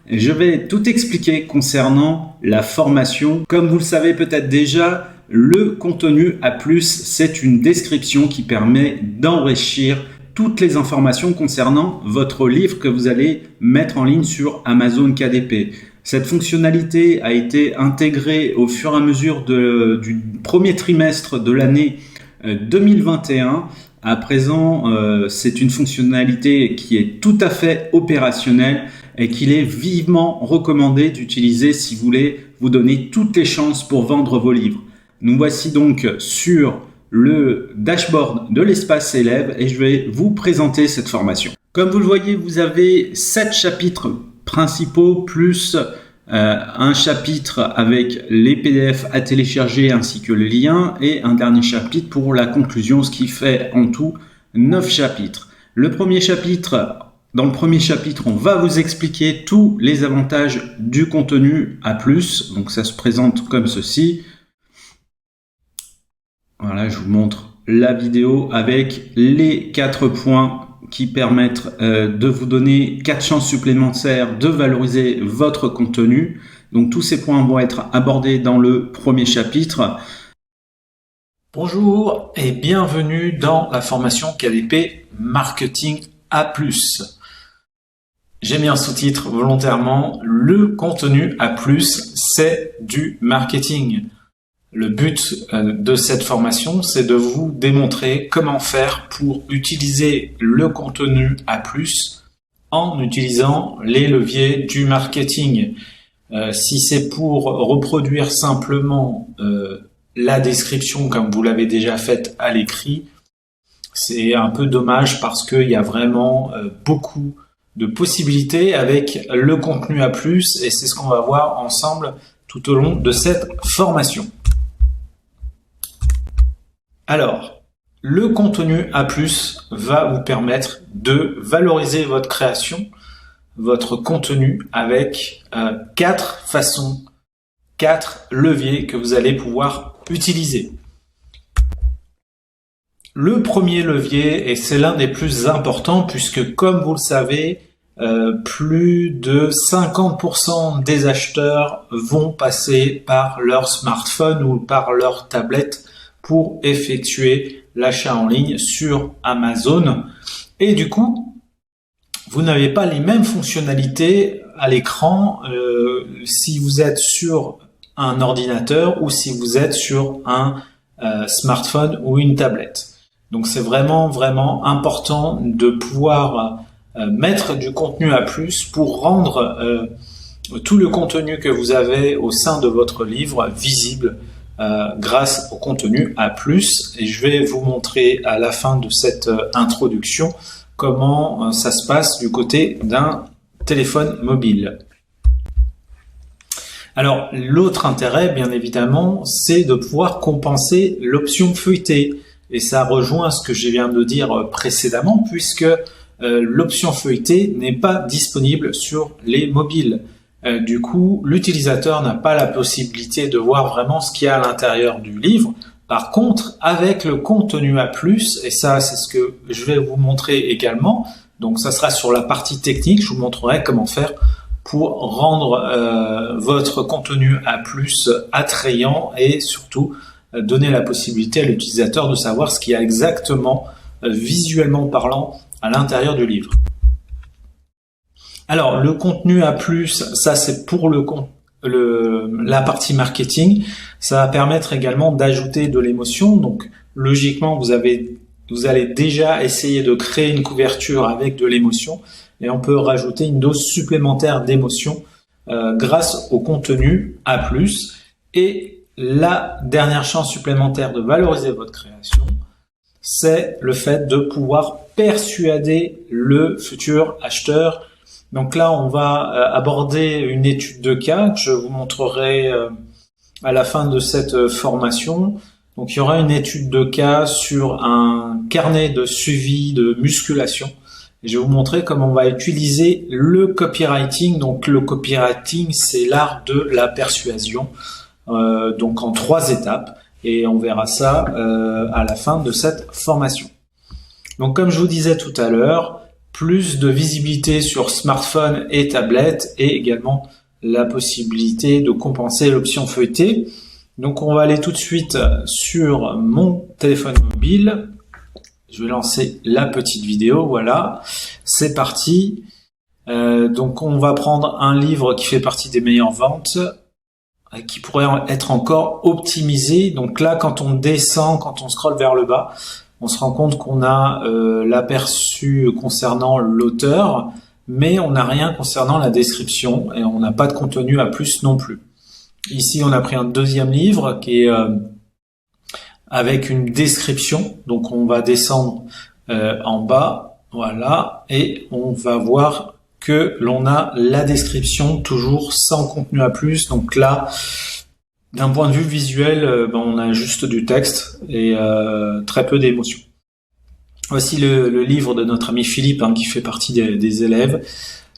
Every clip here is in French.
Je vais tout expliquer concernant la formation. Comme vous le savez peut-être déjà, le contenu A+, c'est une description qui permet d'enrichir toutes les informations concernant votre livre que vous allez mettre en ligne sur Amazon KDP. Cette fonctionnalité a été intégrée au fur et à mesure du premier trimestre de l'année 2021. À présent, c'est une fonctionnalité qui est tout à fait opérationnelle et qu'il est vivement recommandé d'utiliser si vous voulez vous donner toutes les chances pour vendre vos livres. Nous voici donc sur le dashboard de l'espace élève et je vais vous présenter cette formation. Comme vous le voyez, vous avez 7 chapitres principaux plus un chapitre avec les PDF à télécharger ainsi que le lien et un dernier chapitre pour la conclusion, ce qui fait en tout 9 chapitres. Dans le premier chapitre, on va vous expliquer tous les avantages du contenu A+. Donc ça se présente comme ceci. Voilà, je vous montre la vidéo avec les 4 points qui permettent de vous donner 4 chances supplémentaires de valoriser votre contenu. Donc tous ces points vont être abordés dans le premier chapitre. Bonjour et bienvenue dans la formation KDP Marketing A+. J'ai mis un sous-titre volontairement, le contenu A+, c'est du marketing. Le but de cette formation, c'est de vous démontrer comment faire pour utiliser le contenu A+, en utilisant les leviers du marketing. Si c'est pour reproduire simplement la description comme vous l'avez déjà faite à l'écrit, c'est un peu dommage parce qu'il y a vraiment beaucoup de possibilités avec le contenu A+, et c'est ce qu'on va voir ensemble tout au long de cette formation. Alors, le contenu A+, va vous permettre de valoriser votre création, votre contenu avec 4 façons, 4 leviers que vous allez pouvoir utiliser. Le premier levier, et c'est l'un des plus importants puisque comme vous le savez, plus de 50% des acheteurs vont passer par leur smartphone ou par leur tablette pour effectuer l'achat en ligne sur Amazon. Et du coup, vous n'avez pas les mêmes fonctionnalités à l'écran si vous êtes sur un ordinateur ou si vous êtes sur un smartphone ou une tablette. Donc c'est vraiment important de pouvoir mettre du contenu A+, pour rendre tout le contenu que vous avez au sein de votre livre visible grâce au contenu A+. Et je vais vous montrer à la fin de cette introduction comment ça se passe du côté d'un téléphone mobile. Alors, l'autre intérêt, bien évidemment, c'est de pouvoir compenser l'option feuilletée. Et ça rejoint ce que je viens de dire précédemment, puisque l'option feuilletée n'est pas disponible sur les mobiles. Du coup, l'utilisateur n'a pas la possibilité de voir vraiment ce qu'il y a à l'intérieur du livre. Par contre, avec le contenu A+, et ça c'est ce que je vais vous montrer également, donc ça sera sur la partie technique, je vous montrerai comment faire pour rendre votre contenu A+, attrayant et surtout donner la possibilité à l'utilisateur de savoir ce qu'il y a exactement, visuellement parlant, à l'intérieur du livre. Alors, le contenu A+, ça c'est pour la partie marketing. Ça va permettre également d'ajouter de l'émotion. Donc, logiquement, vous allez déjà essayer de créer une couverture avec de l'émotion et on peut rajouter une dose supplémentaire d'émotion grâce au contenu A+. Et la dernière chance supplémentaire de valoriser votre création, c'est le fait de pouvoir persuader le futur acheteur. Donc là, on va aborder une étude de cas que je vous montrerai à la fin de cette formation. Donc il y aura une étude de cas sur un carnet de suivi de musculation. Et je vais vous montrer comment on va utiliser le copywriting. Donc le copywriting, c'est l'art de la persuasion, donc en 3 étapes. Et on verra ça à la fin de cette formation. Donc comme je vous disais tout à l'heure, plus de visibilité sur smartphone et tablette et également la possibilité de compenser l'option feuilletée. Donc on va aller tout de suite sur mon téléphone mobile. Je vais lancer la petite vidéo, voilà, c'est parti. Donc on va prendre un livre qui fait partie des meilleures ventes, qui pourrait être encore optimisé. Donc là, quand on descend, quand on scrolle vers le bas, on se rend compte qu'on a l'aperçu concernant l'auteur, mais on n'a rien concernant la description et on n'a pas de contenu à plus non plus. Ici, on a pris un deuxième livre qui est avec une description. Donc on va descendre en bas, voilà, et on va voir que l'on a la description toujours sans contenu à plus. Donc là, d'un point de vue visuel, on a juste du texte et très peu d'émotions. Voici le livre de notre ami Philippe, qui fait partie des élèves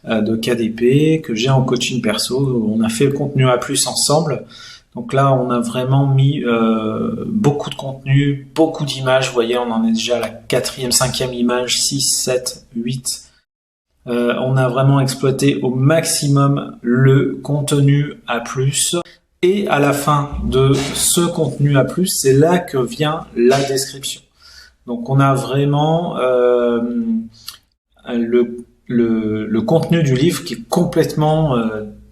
de KDP, que j'ai en coaching perso. On a fait le contenu à plus ensemble. Donc là, on a vraiment mis beaucoup de contenu, beaucoup d'images. Vous voyez, on en est déjà à la 4e, 5e image, 6, 7, 8. On a vraiment exploité au maximum le contenu à plus. Et à la fin de ce contenu à plus, c'est là que vient la description. Donc on a vraiment le contenu du livre qui est complètement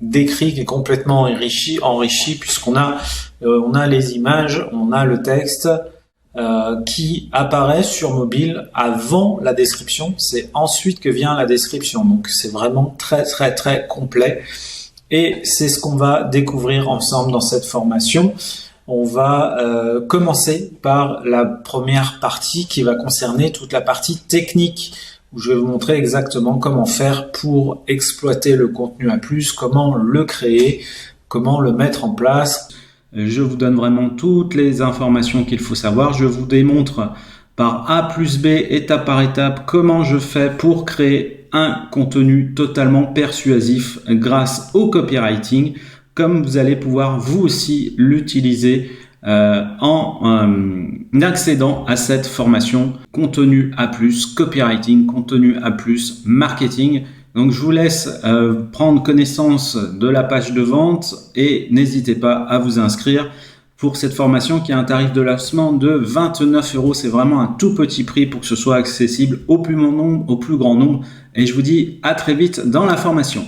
décrit, qui est complètement enrichi puisqu'on a on a les images, on a le texte qui apparaît sur mobile avant la description. C'est ensuite que vient la description. Donc c'est vraiment très très très complet. Et c'est ce qu'on va découvrir ensemble dans cette formation. On va commencer par la première partie qui va concerner toute la partie technique, où je vais vous montrer exactement comment faire pour exploiter le contenu à plus, comment le créer, comment le mettre en place. Je vous donne vraiment toutes les informations qu'il faut savoir. Je vous démontre par A plus B, étape par étape, comment je fais pour créer un contenu totalement persuasif grâce au copywriting, comme vous allez pouvoir vous aussi l'utiliser en accédant à cette formation contenu à plus, copywriting, contenu à plus, marketing. Donc je vous laisse prendre connaissance de la page de vente et n'hésitez pas à vous inscrire pour cette formation qui a un tarif de lancement de 29 €. C'est vraiment un tout petit prix pour que ce soit accessible au plus grand nombre. Et je vous dis à très vite dans la formation.